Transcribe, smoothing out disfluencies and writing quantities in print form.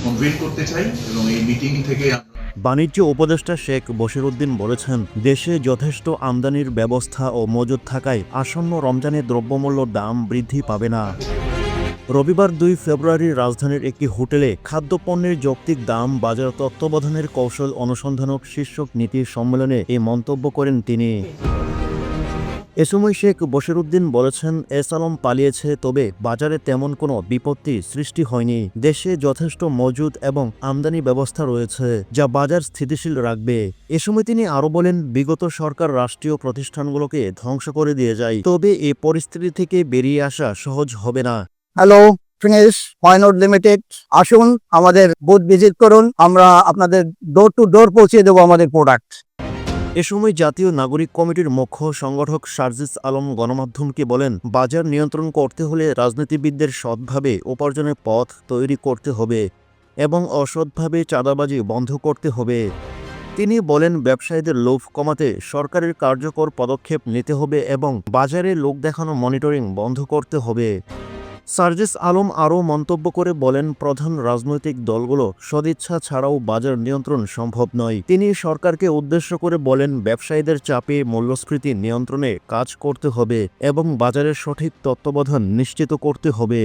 কনভেন করতে চাই এবং এই মিটিং থেকে বাণিজ্য উপদেষ্টা শেখ বশিরউদ্দিন বলেছেন, দেশে যথেষ্ট আমদানির ব্যবস্থা ও মজুদ থাকায় আসন্ন রমজানে দ্রব্যমূল্য দাম বৃদ্ধি পাবে না। রবিবার 2 ফেব্রুয়ারি রাজধানীর একটি হোটেলে খাদ্যপণ্যের যৌক্তিক দাম বাজার তত্ত্বাবধানের কৌশল অনুসন্ধানক শীর্ষক নীতি সম্মেলনে এই মন্তব্য করেন তিনি। এ সময় শেখ বশিরউদ্দিন বলেছেন, এস আলম পালিয়েছে, তবে বাজারে তেমন কোনো বিপত্তি সৃষ্টি হয়নি। দেশে যথেষ্ট মজুদ এবং আমদানি ব্যবস্থা রয়েছে, যা বাজার স্থিতিশীল রাখবে। এ সময় তিনি আরও বলেন, বিগত সরকার রাষ্ট্রীয় প্রতিষ্ঠানগুলোকে ধ্বংস করে দিয়ে যায়, তবে এই পরিস্থিতি থেকে বেরিয়ে আসা সহজ হবে না। হ্যালো ফিনিশ ওয়াইনউড লিমিটেড, আসুন আমাদের বুথ ভিজিট করুন, আমরা আপনাদের ডোর টু ডোর পৌঁছে দেবো আমাদের প্রোডাক্ট। এ সময় জাতীয় নাগরিক কমিটির মুখ্য সংগঠক সার্জিস আলম গণমাধ্যমকে বলেন, বাজার নিয়ন্ত্রণ করতে হলে রাজনীতিবিদদের সৎভাবে উপার্জনের পথ তৈরি করতে হবে এবং অসৎভাবে চাঁদাবাজি বন্ধ করতে হবে। তিনি বলেন, ব্যবসায়ীদের লোভ কমাতে সরকারের কার্যকর পদক্ষেপ নিতে হবে এবং বাজারে লোক দেখানো মনিটরিং বন্ধ করতে হবে। সার্জিস আলম আরও মন্তব্য করে বলেন, প্রধান রাজনৈতিক দলগুলো সদিচ্ছা ছাড়াও বাজার নিয়ন্ত্রণ সম্ভব নয়। তিনি সরকারকে উদ্দেশ্য করে বলেন, ব্যবসায়ীদের চাপে মূল্যস্ফীতি নিয়ন্ত্রণে কাজ করতে হবে এবং বাজারের সঠিক তত্ত্বাবধান নিশ্চিত করতে হবে।